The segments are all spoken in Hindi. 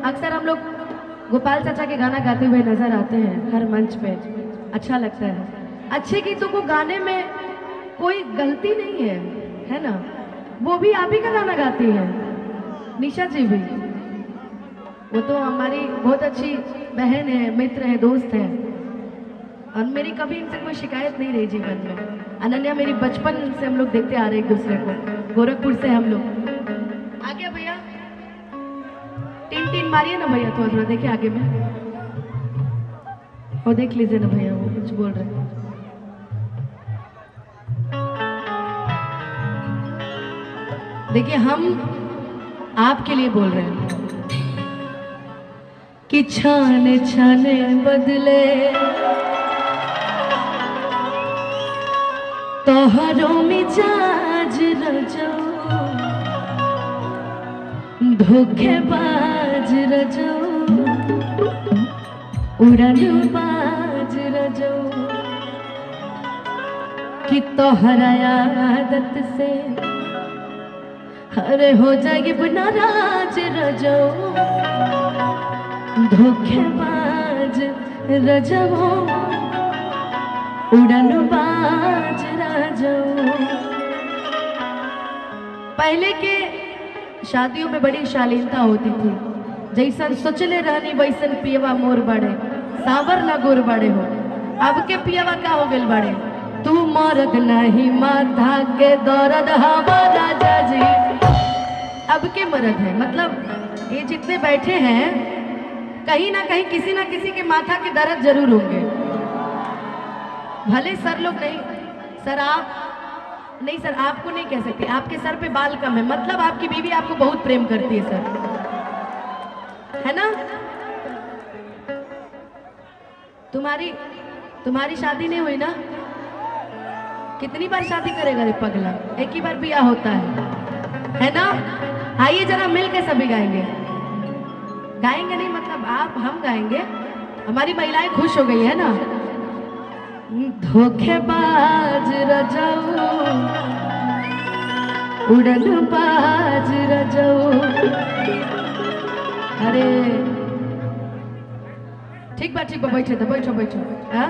अक्सर हम लोग गोपाल चाचा के गाना गाते हुए नजर आते हैं हर मंच पे, अच्छा लगता है। अच्छे गीतों को गाने में कोई गलती नहीं है ना। वो भी आप ही का गाना गाती है, निशा जी भी। वो तो हमारी बहुत अच्छी बहन है, मित्र है, दोस्त है, और मेरी कभी इनसे कोई शिकायत नहीं रही जीवन में। अनन्या मेरी बचपन से हम लोग देखते आ रहे एक दूसरे को, गोरखपुर से हम लोग। आ गया भैया, टीन मारिए ना भैया, थोड़ा थोड़ा देखिए आगे में, और देख लीजिए ना भैया वो कुछ बोल रहे हैं। देखिए हम आपके लिए बोल रहे हैं कि छाने छाने बदले तोहरो मिजाज रजो, धोखेबाज रजो, उड़नबाज रजो, कि तोहरा आदत से अरे हो जाएगी नाराज रजो, धोखेबाज रजो, उड़नबाज रजो। पहले के शादियों में बड़ी शालीनता होती थी, जैसन सोचले रहनी वैसन पियवा मोर बड़े, सावर ना गोर बड़े हो। अब के पियवा का हो गए बड़े, तू मरद नहीं माथा के दर्द हमारा जाजी। अब के मर्द है, मतलब ये जितने बैठे हैं कहीं ना कहीं किसी ना किसी के माथा के दर्द जरूर होंगे। भले सर लोग नहीं, सर आप नहीं, सर आपको नहीं कह सकते, आपके सर पे बाल कम है, मतलब आपकी बीवी आपको बहुत प्रेम करती है सर, है ना। तुम्हारी शादी नहीं हुई ना, कितनी बार शादी करेगा रे पगला, एक ही बार ब्याह होता है ना। आइए जरा मिल के सभी गाएंगे, गाएंगे नहीं मतलब आप, हम गाएंगे, हमारी महिलाएं खुश हो गई है ना। धोखेबाज रजो, उड़नबाज रजो, अरे ठीक बा बैठे तो बैठो हाँ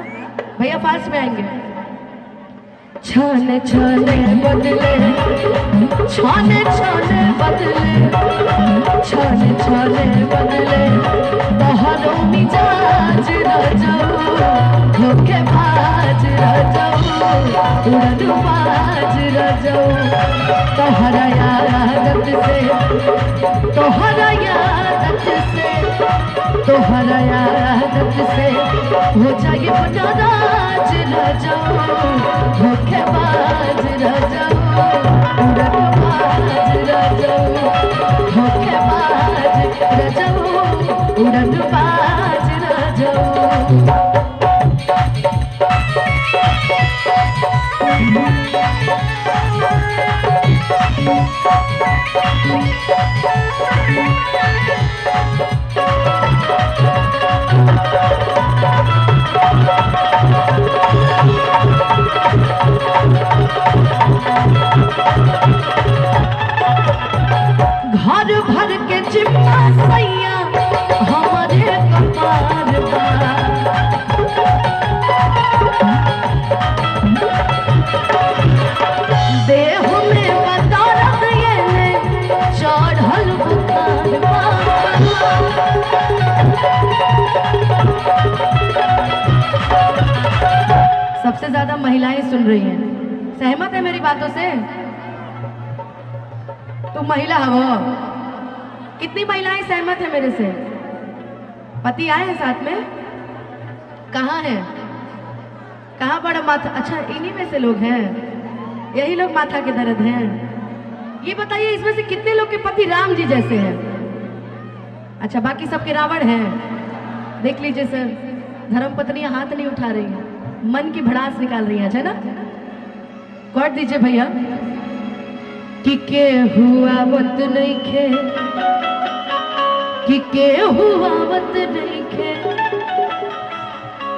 भैया, फास्ट में आएंगे। छाने छाने बदले, छाने छाने बदले, छाने छाने बदले तोहरो मिजाज रजो, धोखेबाज रजो, उड़नबाज रजो, तोहरा आदत से, तोहरा आदत से, तोहरा आदत से हो जाए नाराज रजो, धोखेबाज रजो, उड़नबाज रजो, धोखेबाज रजो, उड़नबाज रजो। घर भर के जिम्मा सैया हमारे कपार पर, देह में बदौलत ये चढ़ल बुखार पर। सबसे ज्यादा महिलाएं सुन रही हैं, सहमत है मेरी बातों से? तुम महिला हो, कितनी महिलाएं सहमत है मेरे से? पति आए हैं साथ में? कहाँ है? कहाँ बड़ा माथा? अच्छा इन्हीं में से लोग हैं, यही लोग माथा के दर्द हैं। ये बताइए इसमें से कितने लोग के पति राम जी जैसे हैं? अच्छा बाकी सबके रावण हैं। देख लीजिए सर, धर्म पत्नियां हाथ नहीं उठा रही हैं, मन की भड़ास निकाल रही है ना। कॉर्ड दीजिए भैया। कि के हुआ वत नहीं खे, कि के हुआ वत नहीं खे,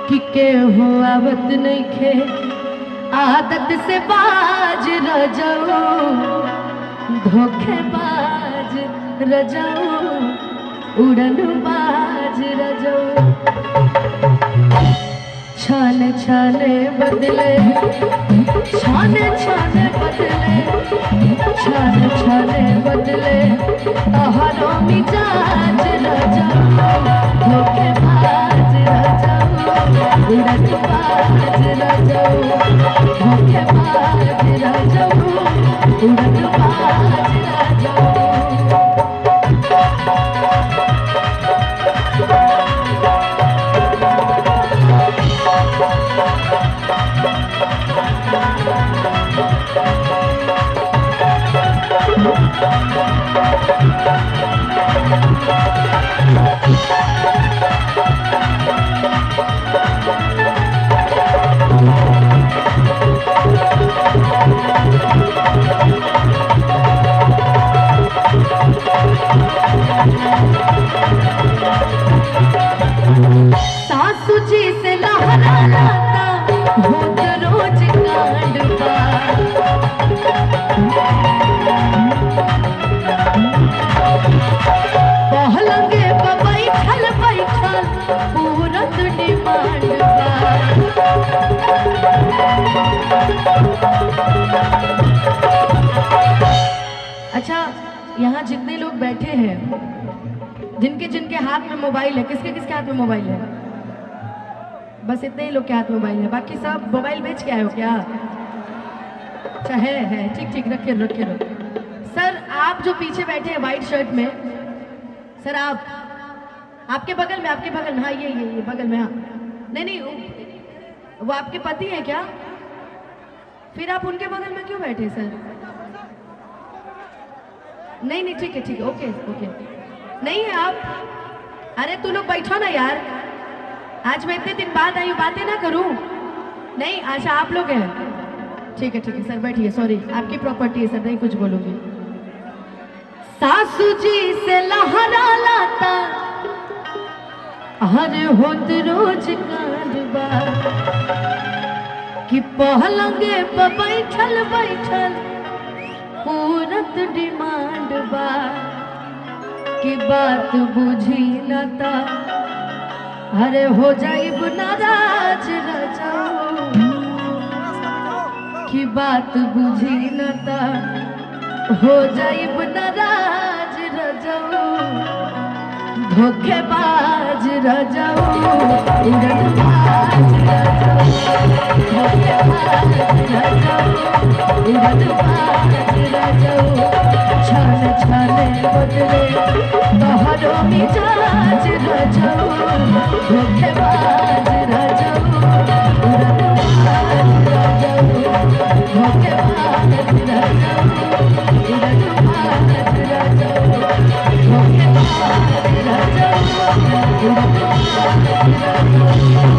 कि के हुआ वत नहीं खे, आदत से बाज रजो, धोखेबाज रजो, उड़न बाज रजऊ छान छाने बदले छान छाने बदले छान छाने बदले तोहरो मिजाज रजऊ धोखे बाज रजऊ उड़न बाज रजऊ धोखे बाज रजऊ उड़न बाज रजऊ सासू जी से लहरा लाता होत रोज कांडवा पहलंगे पर बैठल बैठल पूरत डिमांडवा अच्छा यहाँ जितने लोग बैठे हैं जिनके जिनके हाथ में मोबाइल है, किसके किसके हाथ में मोबाइल है? बस इतने ही लोग के हाथ में मोबाइल है, बाकी सब मोबाइल बेच के आए हो क्या? अच्छा है ठीक ठीक रखे रखे रखे। सर आप जो पीछे बैठे हैं व्हाइट शर्ट में, सर आप आपके बगल में हाँ ये बगल में, हाँ नहीं वो आपके पति हैं क्या? फिर आप उनके बगल में क्यों बैठे सर? नहीं ठीक है ओके नहीं है आप। अरे तू लोग बैठो ना यार, आज मैं इतने दिन बाद आई हूँ, बातें ना करूँ। नहीं अच्छा आप लोग हैं, ठीक है सर बैठिए, सॉरी आपकी प्रॉपर्टी है सर, नहीं कुछ बोलूंगी। सासू जी से लहरा लाता हर होत रोज कांडवा कि पहलंगे पर बैठल बैठल पूरत डिमांड बा की बात बुझी लता अरे हो जाइब नाराज रजाऊ की बात बुझी लता हो जाइब नाराज रजाऊ धोखेबाज रजाऊ उड़नबाज रजाऊ धोखेबाज रजाऊ उड़नबाज रजाऊ छान छाने बदले तोहरो मिजाज रजाऊ धोखेबाज रजाऊ उड़नबाज रजाऊ धोखेबाज रजाऊ उड़नबाज रजाऊ धोखेबाज रजाऊ उड़नबाज रजाऊ